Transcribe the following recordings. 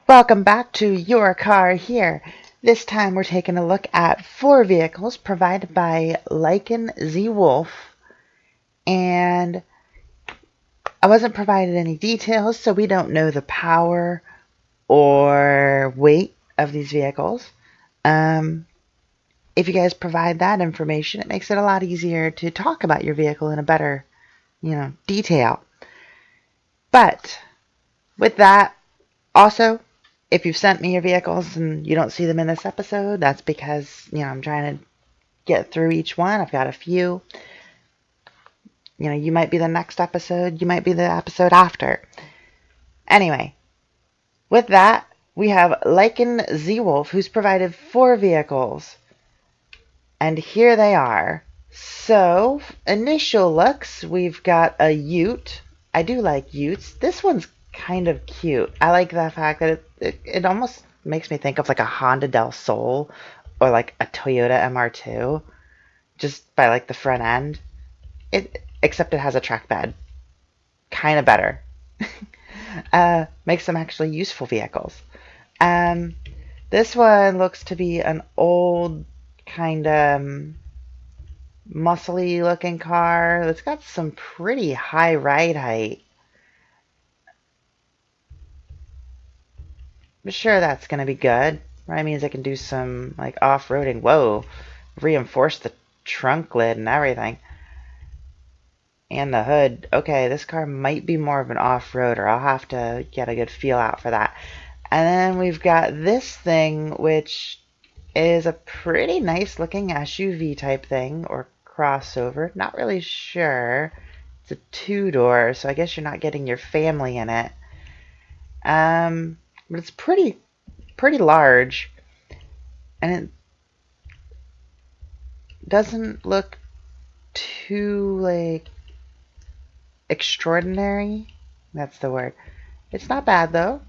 Welcome back to Your Car Here. This time we're taking a look at 4 vehicles provided by LykanZWolf, and I wasn't provided any details, so we don't know the power or weight of these vehicles. If you guys provide that information, it makes it a lot easier to talk about your vehicle in a better, detail. But with that, also, if you've sent me your vehicles and you don't see them in this episode, that's because, I'm trying to get through each one. I've got a few. You might be the next episode. You might be the episode after. Anyway, with that, we have LykanZWolf, who's provided 4 vehicles. And here they are. So, initial looks, we've got a Ute. I do like Utes. This one's kind of cute. I like the fact that it almost makes me think of like a Honda Del Sol or like a Toyota MR2, just by like the front end. Except it has a track bed. Kind of better. Makes them actually useful vehicles. This one looks to be an old kind of muscly looking car. It's got some pretty high ride height. I'm sure that's going to be good. That means I can do some like off-roading. Whoa, reinforce the trunk lid and everything. And the hood. Okay, this car might be more of an off-roader. I'll have to get a good feel out for that. And then we've got this thing, which is a pretty nice looking SUV type thing, or crossover. Not really sure. It's a 2-door, so I guess you're not getting your family in it. But it's pretty large, and it doesn't look too like extraordinary. That's the word. It's not bad though.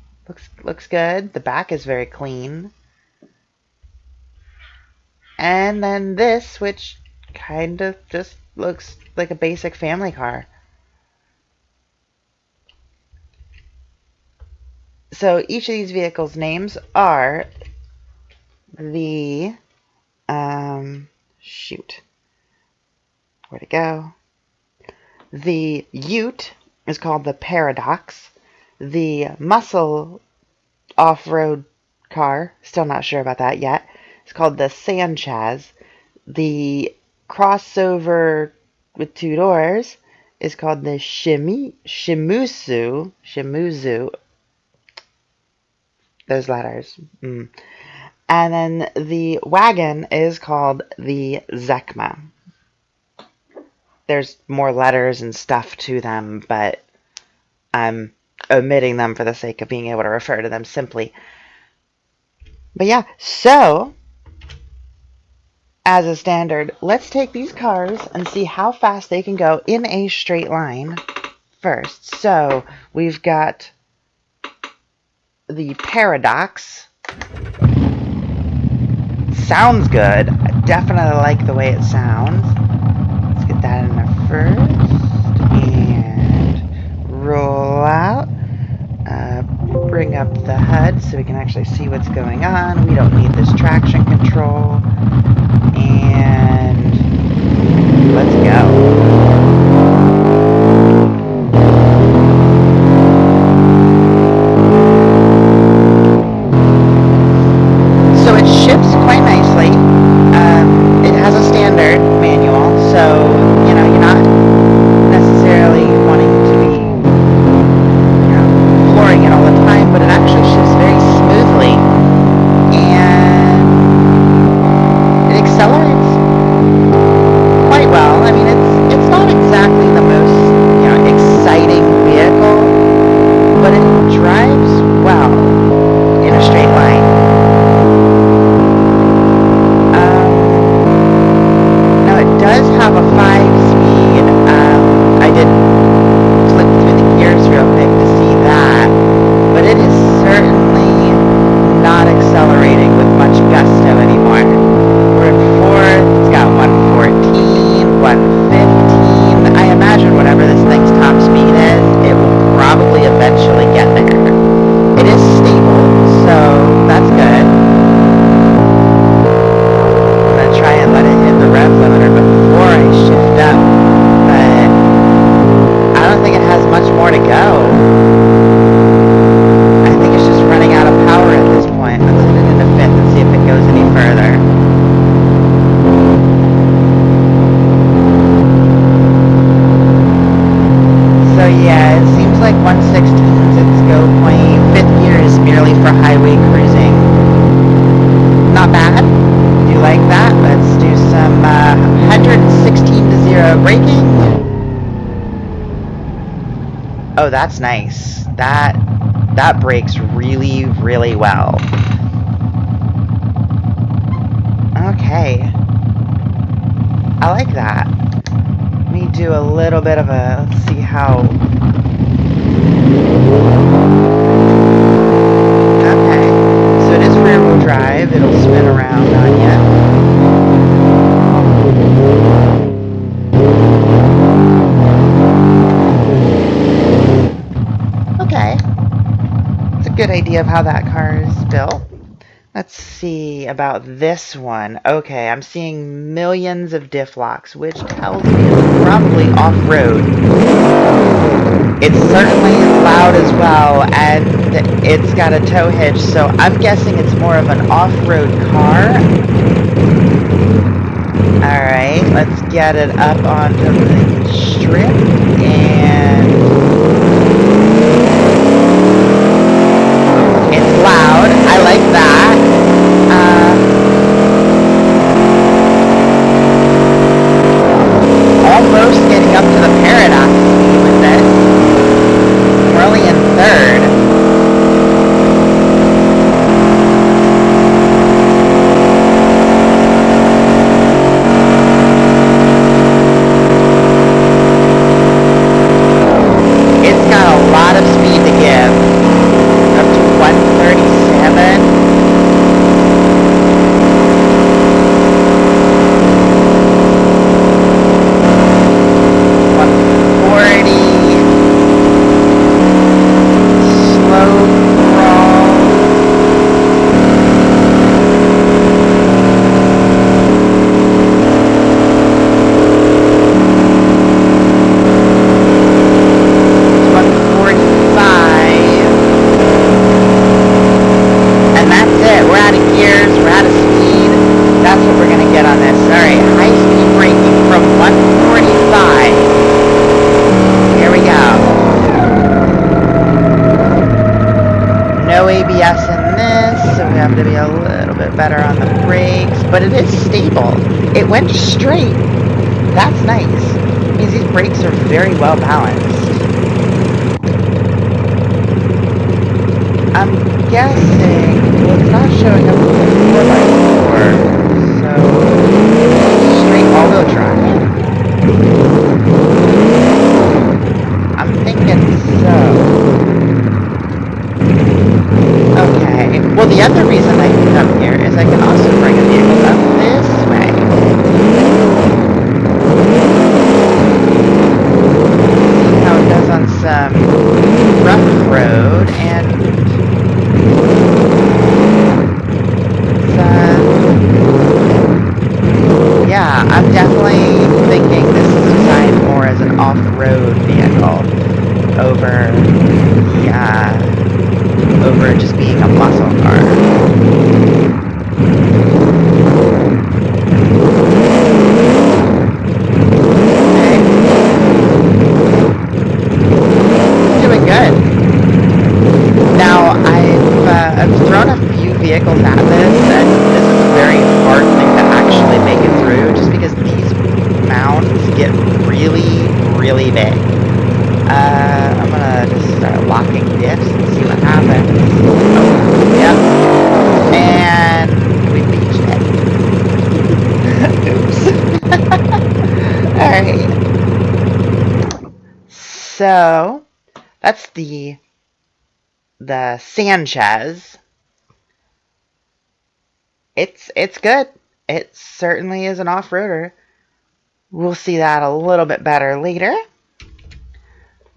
Looks good. The back is very clean. And then this, which kind of just looks like a basic family car. So each of these vehicles' names are the, shoot, where'd it go? The Ute is called the Paradox. The muscle off-road car, still not sure about that yet, it's called the Sanchez. The crossover with 2 doors is called the Shimizu. Those letters. And then the wagon is called the Zekma. There's more letters and stuff to them, but I'm omitting them for the sake of being able to refer to them simply. But yeah, so as a standard, let's take these cars and see how fast they can go in a straight line first. So we've got the Paradox. Sounds good. I definitely like the way it sounds. Let's get that in there first. And roll out. Bring up the HUD so we can actually see what's going on. We don't need this traction control. And let's go. point. Fifth gear is merely for highway cruising. Not bad. Do like that. Let's do some 116 to 0 braking. Oh, that's nice. That brakes really, really well. Okay. I like that. Let me do a little bit of a, let's see how. Okay. So it is rear wheel drive. It'll spin around on you. Okay. It's a good idea of how that car is built. Let's see about this one. Okay, I'm seeing millions of diff locks, which tells me it's probably off-road. It's certainly loud as well, and it's got a tow hitch, so I'm guessing it's more of an off-road car. Alright, let's get it up onto the strip, and it's loud. I like that. Almost getting up to the paradox speed with this. We're only in third. It's got a lot of speed to give. Up to 137. ABS in this, so we have to be a little bit better on the brakes, but it is stable. It went straight. That's nice. It means these brakes are very well balanced. I'm guessing, well, it's not showing up with the 4x4, so straight all-wheel drive. I'm thinking so. Okay, well the other reason I can come here is I can also bring a vehicle up this way. See how it does on some rough road, and yeah, I'm definitely thinking this is designed more as an off-road vehicle over just being a muscle car. Okay. Doing good. Now, I've thrown a few vehicles at this, and this is a very hard thing to actually make it through, just because these mounds get really, really big. I'm gonna just start locking diffs and see what happens. Oh, yep. And we beached it. Oops. Alright. So, that's the Sanchez. It's good. It certainly is an off-roader. We'll see that a little bit better later.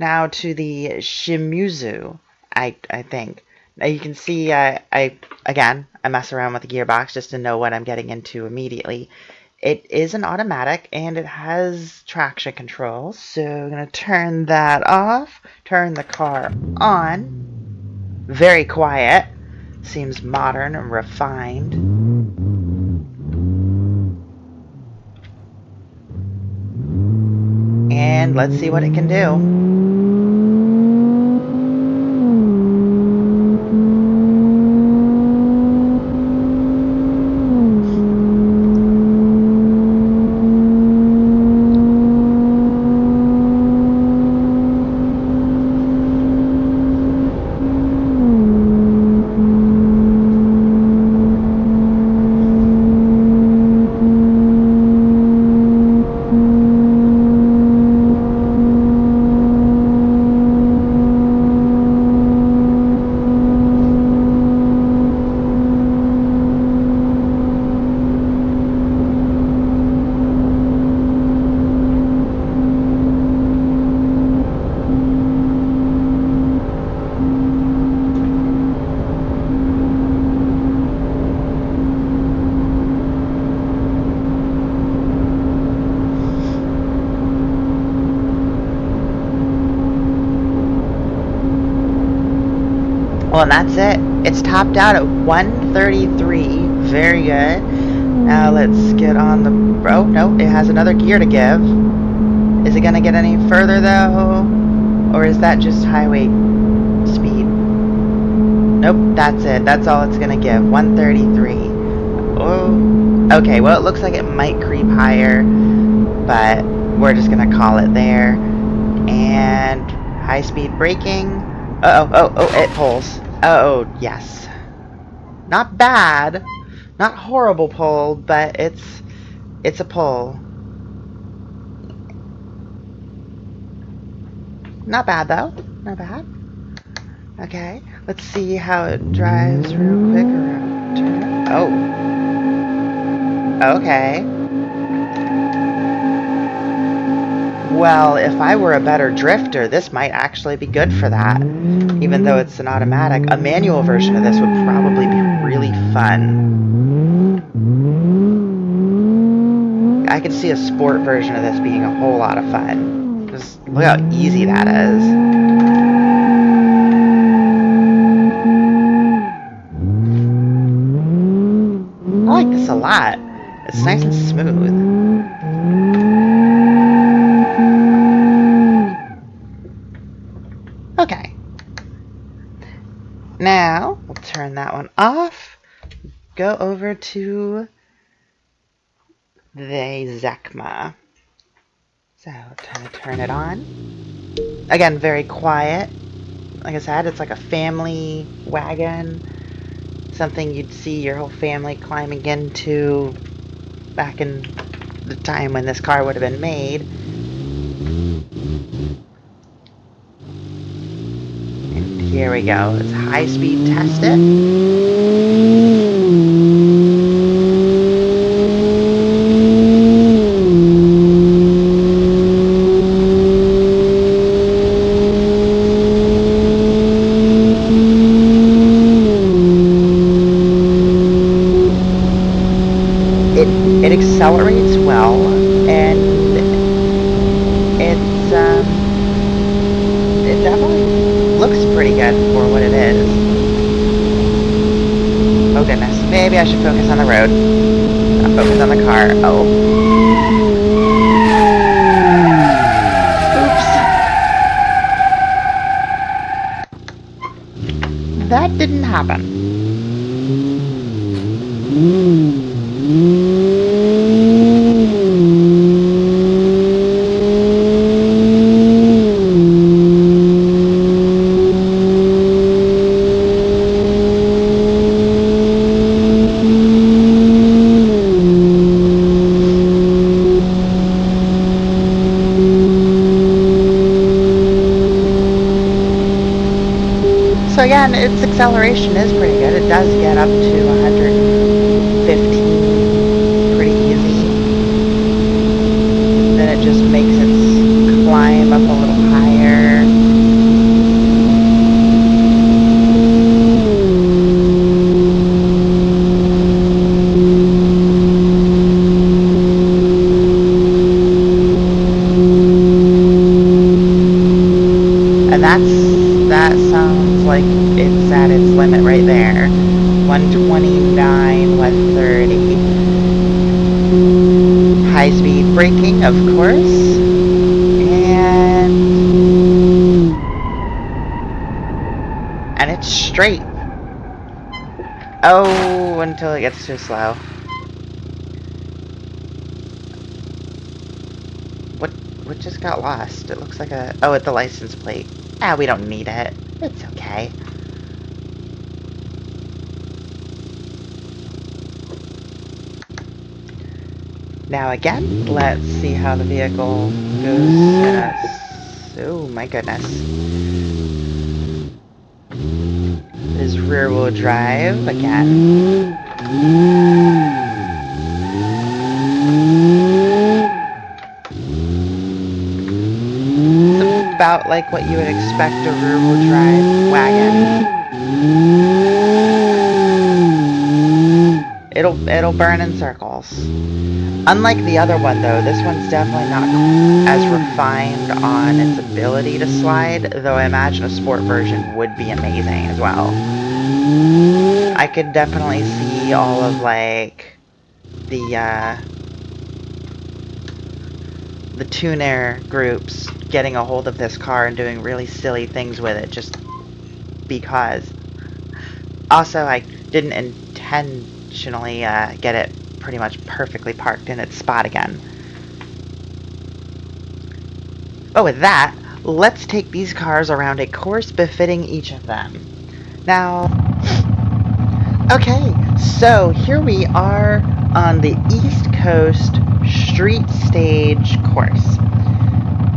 Now to the Shimizu, I think. Now you can see I mess around with the gearbox just to know what I'm getting into immediately. It is an automatic and it has traction control, so I'm going to turn that off, turn the car on. Very quiet, seems modern and refined. And let's see what it can do. Well, and that's it. It's topped out at 133. Very good. Now let's get on the... Oh, no, it has another gear to give. Is it going to get any further, though? Or is that just highway speed? Nope, that's it. That's all it's going to give. 133. Oh, okay, well, it looks like it might creep higher, but we're just going to call it there. And high-speed braking. Oh, it pulls. Oh, yes. Not bad. Not horrible pull, but it's a pull. Not bad, though. Not bad. Okay, let's see how it drives real quick around the turn. Oh. Okay. Well, if I were a better drifter, this might actually be good for that. Even though it's an automatic, a manual version of this would probably be really fun. I could see a sport version of this being a whole lot of fun. Just look how easy that is. I like this a lot. It's nice and smooth. Okay. Now, we'll turn that one off. Go over to the ZECMA. So, turn it on. Again, very quiet. Like I said, it's like a family wagon. Something you'd see your whole family climbing into back in the time when this car would have been made. And here we go. Let's high speed test it. It accelerates well, and it definitely looks pretty good for what it is. Oh goodness, maybe I should focus on the road, not focus on the car. Oh. Oops. That didn't happen. So again, its acceleration is pretty good. It does get up to 115 pretty easy. Then it just makes its climb up a little higher. And that sounds like it's at its limit right there. 129, 130. High speed braking, of course. And it's straight. Oh, until it gets too slow. What just got lost? It looks like a... Oh, it's the license plate. Ah, we don't need it. It's okay. Now again, let's see how the vehicle goes. Oh my goodness. This is rear-wheel drive again. About like what you would expect a rear-wheel drive wagon. it'll burn in circles. Unlike the other one, though, this one's definitely not as refined on its ability to slide, though I imagine a sport version would be amazing as well. I could definitely see all of, like, the tuner groups getting a hold of this car and doing really silly things with it just because. Also, I didn't intentionally get it pretty much perfectly parked in its spot again. But with that, let's take these cars around a course befitting each of them. Now, okay, so here we are on the East Coast Street Stage course.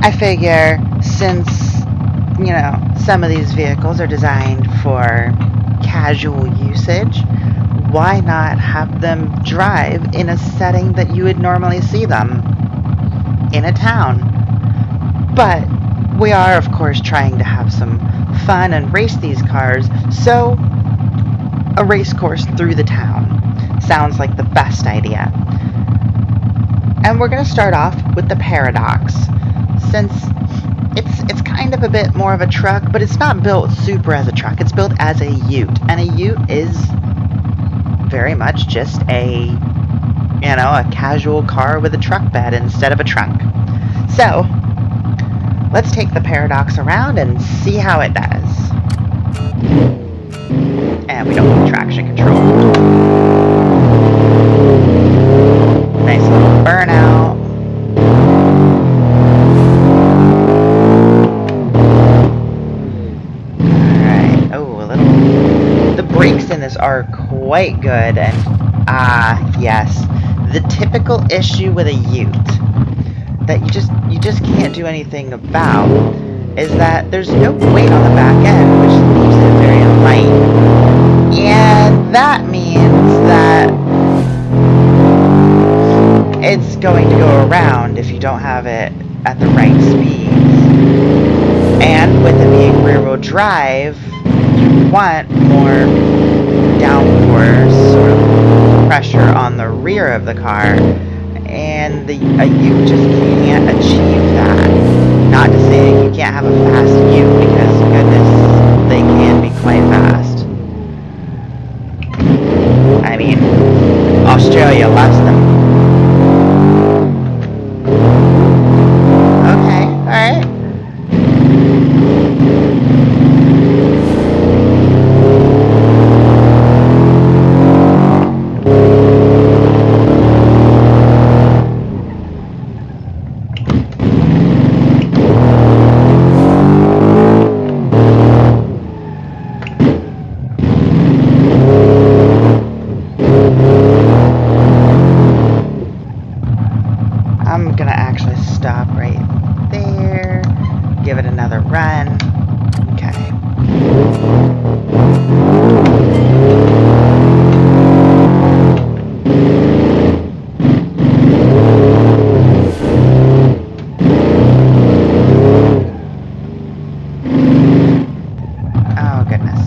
I figure since, you know, some of these vehicles are designed for casual usage, why not have them drive in a setting that you would normally see them in a town? But we are, of course, trying to have some fun and race these cars, so a race course through the town sounds like the best idea. And we're going to start off with the Paradox, since it's kind of a bit more of a truck, but it's not built super as a truck. It's built as a ute, and a ute is very much just a, you know, a casual car with a truck bed instead of a trunk. So, let's take the Paradox around and see how it does. And we don't need traction control. Nice little burnout. Alright, oh, a little... The brakes in this are quite good, and yes, the typical issue with a ute that you just can't do anything about is that there's no weight on the back end, which leaves it very light. And that means that it's going to go around if you don't have it at the right speed. And with it being rear-wheel drive, you want more downforce sort of pressure on the rear of the car, and a ute just can't achieve that. Not to say you can't have a fast ute, because goodness, they can be quite fast. I mean, Australia loves them. Okay, alright. I'm gonna actually stop right there, give it another run. Okay. Oh, goodness.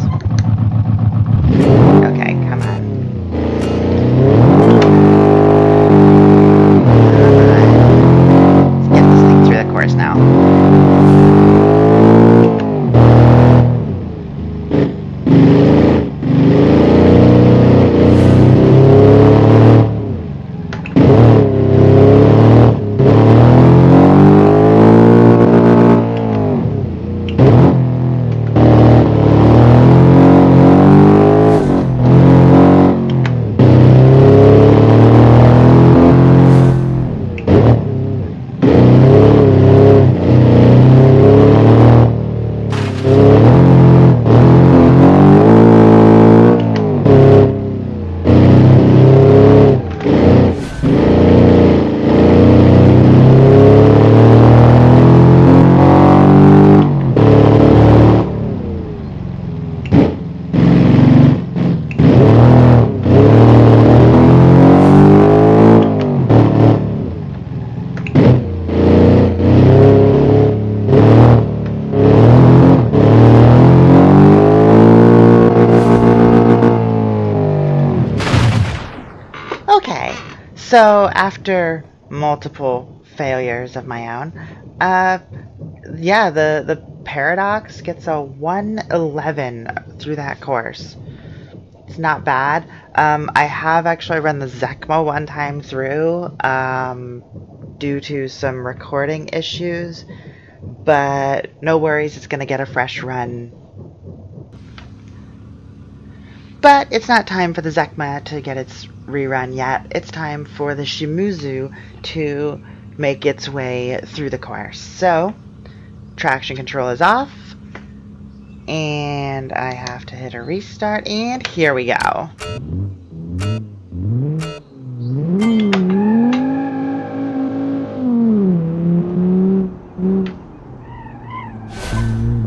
Okay, come on. Now. So after multiple failures of my own, yeah, the Paradox gets a 111 through that course. It's not bad. I have actually run the ZECMA one time through due to some recording issues, but no worries, it's going to get a fresh run. But it's not time for the ZECMA to get its rerun yet. It's time for the Shimizu to make its way through the course. So, traction control is off, and I have to hit a restart, and here we go.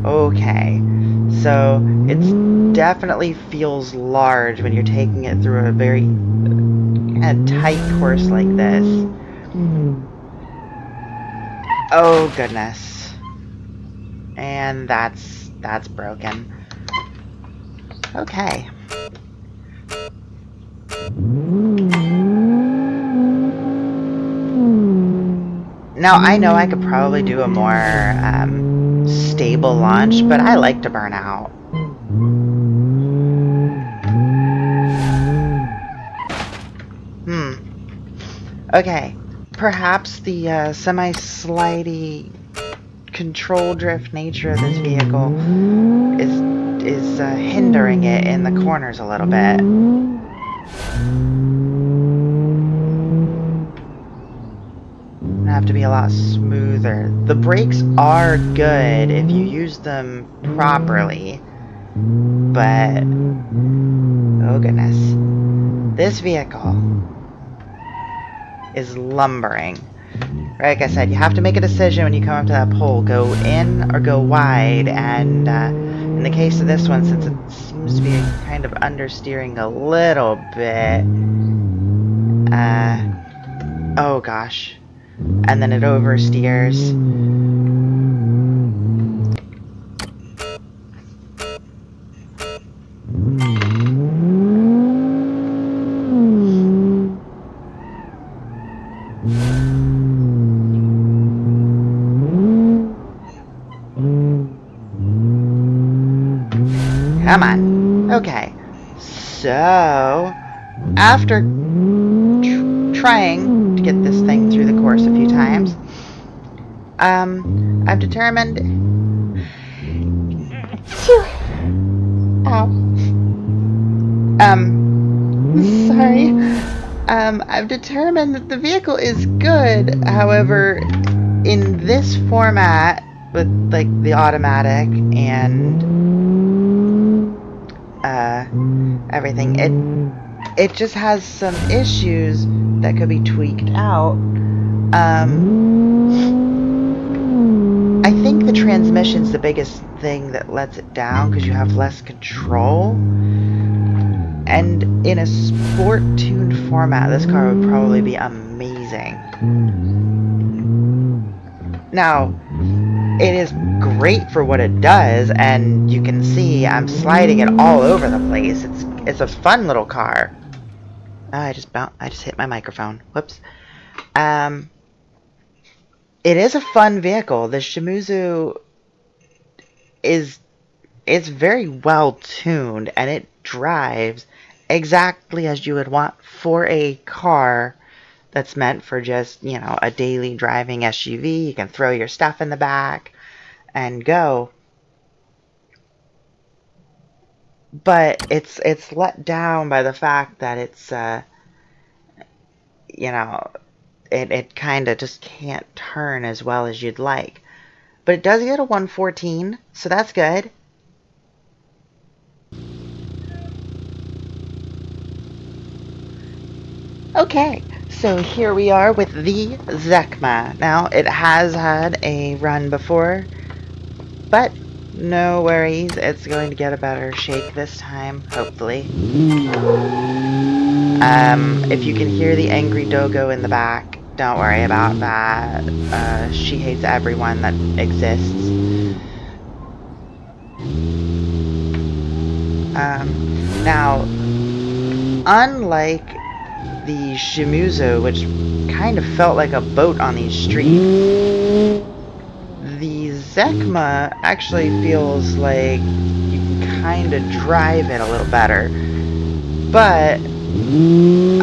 Okay, so it definitely feels large when you're taking it through a very tight course like this. Oh goodness. And that's broken. Okay. Now I know I could probably do a more stable launch, but I like to burn out. Okay, perhaps the semi-slidey control drift nature of this vehicle is hindering it in the corners a little bit. I have to be a lot smoother. The brakes are good if you use them properly, but oh goodness, this vehicle is lumbering. Like I said, you have to make a decision when you come up to that pole, go in or go wide, and in the case of this one, since it seems to be kind of understeering a little bit, oh gosh, and then it oversteers. Come on. Okay. So, after trying to get this thing through the course a few times, I've determined... Ow. Sorry. I've determined that the vehicle is good. However, in this format, with like the automatic and everything, it just has some issues that could be tweaked out. I think the transmission's the biggest thing that lets it down because you have less control. And in a sport-tuned format, this car would probably be amazing. Now, it is great for what it does, and you can see I'm sliding it all over the place. It's a fun little car. Oh, I just hit my microphone. Whoops. It is a fun vehicle. The Shimizu is very well tuned, and it drives exactly as you would want for a car that's meant for just, you know, a daily driving SUV. You can throw your stuff in the back and go. But it's let down by the fact that it's you know, it kind of just can't turn as well as you'd like. But it does get a 114, so that's good. Okay, so here we are with the ZECMA. Now, it has had a run before, but no worries, it's going to get a better shake this time, hopefully. If you can hear the angry doggo in the back, don't worry about that. She hates everyone that exists. Now, unlike the Shimizu, which kind of felt like a boat on these streets. The Zekma actually feels like you can kind of drive it a little better. But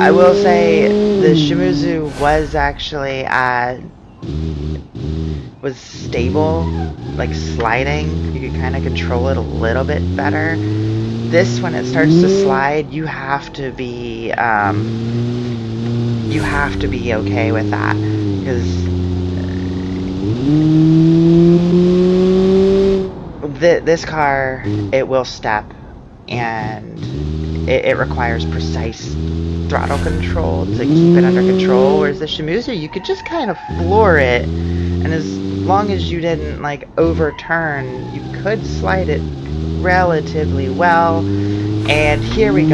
I will say the Shimizu was actually was stable, like sliding. You could kind of control it a little bit better. This, when it starts to slide, you have to be okay with that, because this car, it will step, and it requires precise throttle control to keep it under control, whereas the Shimizu, you could just kind of floor it, and as long as you didn't like overturn, you could slide it relatively well. And here we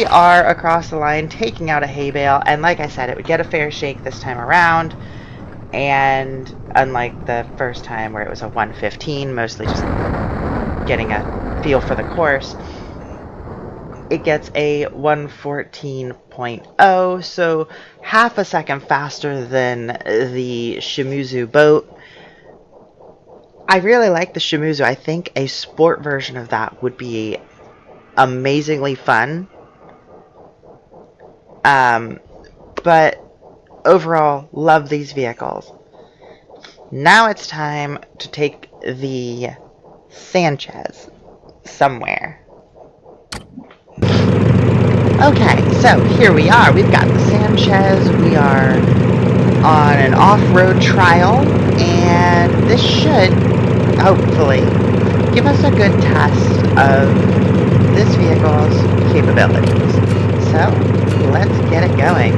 are across the line, taking out a hay bale, and like I said, it would get a fair shake this time around. And unlike the first time where it was a 115, mostly just getting a feel for the course, it gets a 114.0, so half a second faster than the Shimizu boat. I really like the Shimizu. I think a sport version of that would be amazingly fun. But overall, love these vehicles. Now it's time to take the Sanchez somewhere. Okay, so here we are. We've got the Sanchez. We are on an off-road trial, and this should hopefully give us a good test of this vehicle's capabilities. So let's get it going.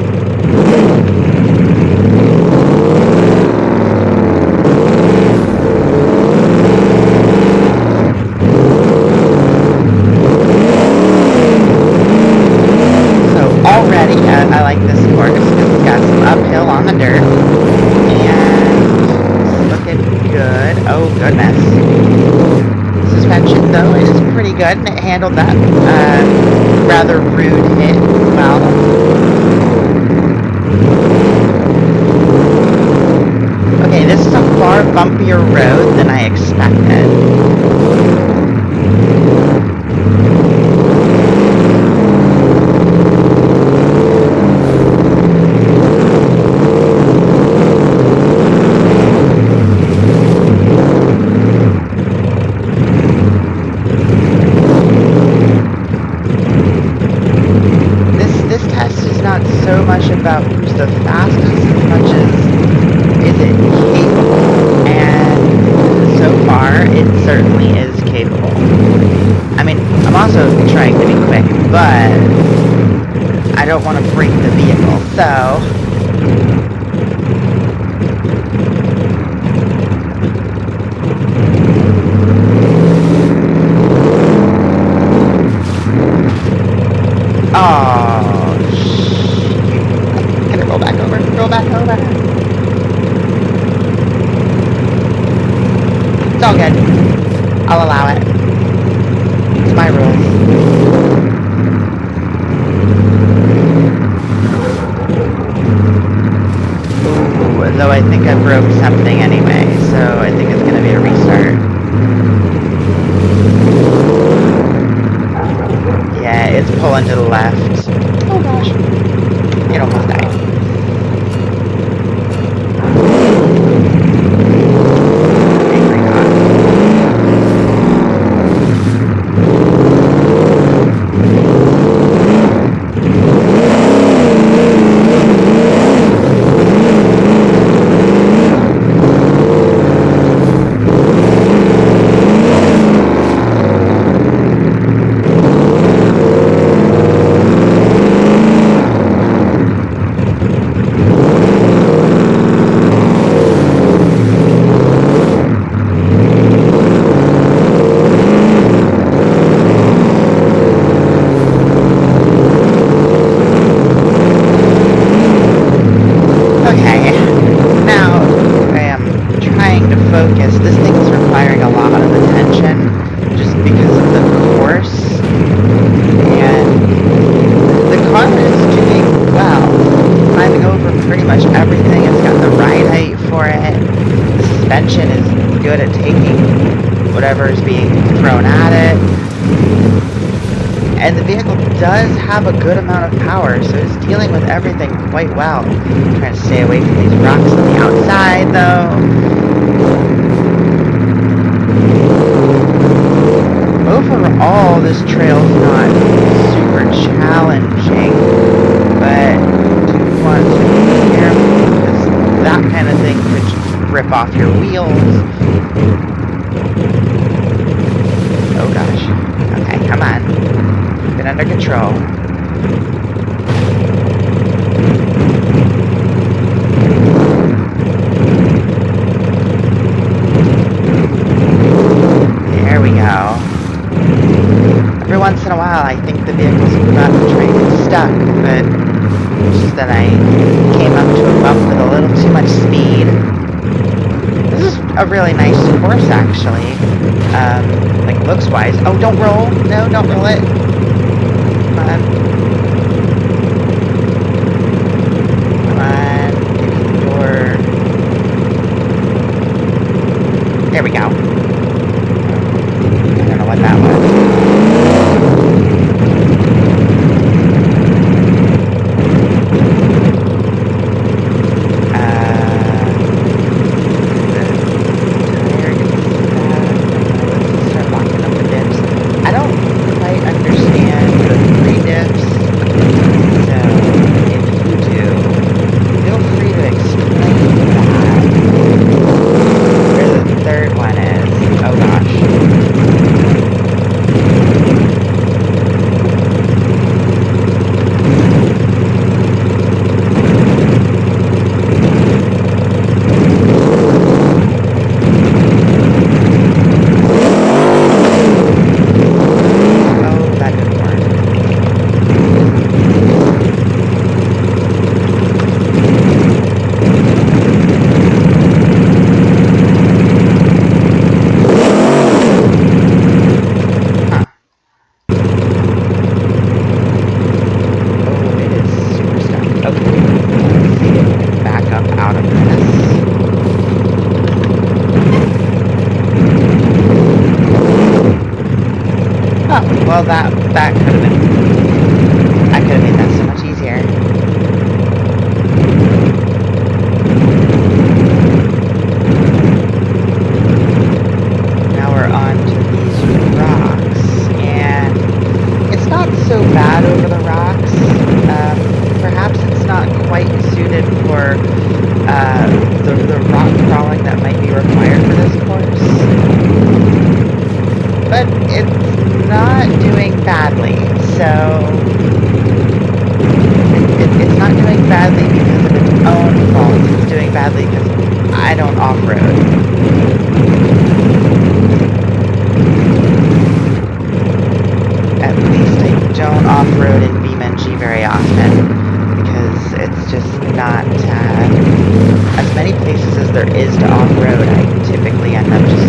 Already, I like this course because it's got some uphill on the dirt, and it's looking good. Oh goodness. Suspension, though, is pretty good, and it handled that rather rude hit well. Okay, this is a far bumpier road than I expected. So much about who's the fastest as much as is it capable, and so far it certainly is capable. I mean, I'm also trying to be quick, but I don't want to break the vehicle, so roll back over. It's all good. I'll allow it. It's my rules. Ooh, though I think I broke something anyway, so I think it's gonna be a restart. Yeah, it's pulling to the left. Oh gosh. It almost died. force being thrown at it. And the vehicle does have a good amount of power, so it's dealing with everything quite well. Trying to stay away from these rocks on the outside, though. Overall, this trail's not super challenging, but you want to be careful because that kind of thing could just rip off your wheels. Oh gosh. Okay, come on. Keep it under control. There we go. Every once in a while, I think the vehicle's about to try and get stuck, but it's just that I came up to a bump with a little too much speed. This is a really nice course, actually. Like, looks-wise. Oh, don't roll. No, don't roll it. Come on. Come on. Give me the door. There we go. I don't know what that was. Well, that could have been... I could have made that so much easier. Now we're on to these rocks, and it's not so bad over the rocks. Perhaps it's not quite suited for the rock crawling that might be required for this course. But it's not doing badly, so it's not doing badly because of its own fault. It's doing badly because I don't off-road. At least I don't off-road in BeamNG very often because it's just not as many places as there is to off-road. I typically end up just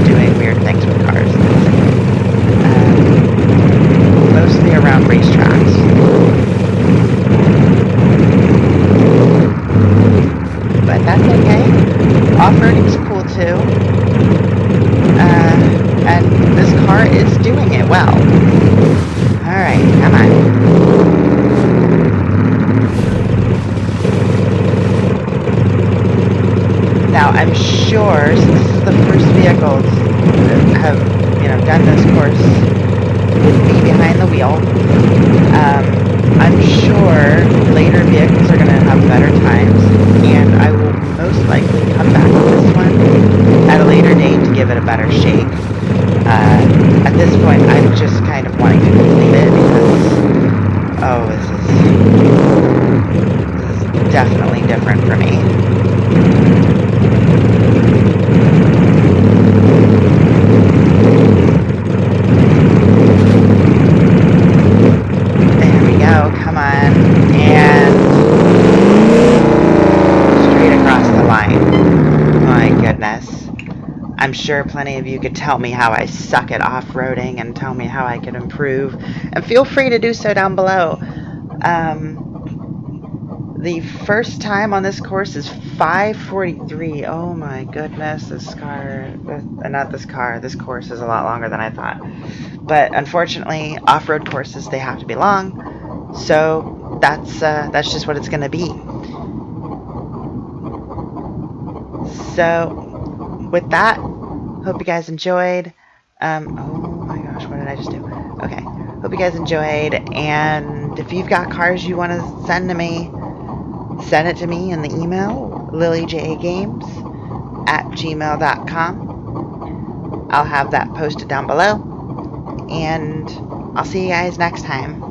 doing weird things with cars. Mostly around racetracks. But that's okay. Off-roading's cool too. And this car is doing it well. Alright, come on. Now, I'm sure, since this is the first vehicle to have, done this course with me behind the wheel, I'm sure later vehicles are going to have better times, and I will most likely come back to this one at a later date to give it a better shake. At this point, I'm just kind of wanting to complete it because, this is definitely different for me. I'm sure plenty of you could tell me how I suck at off-roading and tell me how I could improve, and feel free to do so down below. The first time on this course is 5:43. Oh my goodness, this course is a lot longer than I thought. But unfortunately, off-road courses, they have to be long. So that's just what it's going to be. So with that, hope you guys enjoyed. Oh my gosh, what did I just do? Okay, hope you guys enjoyed. And if you've got cars you want to send to me, send it to me in the email, LillyJayGames@gmail.com. I'll have that posted down below. And I'll see you guys next time.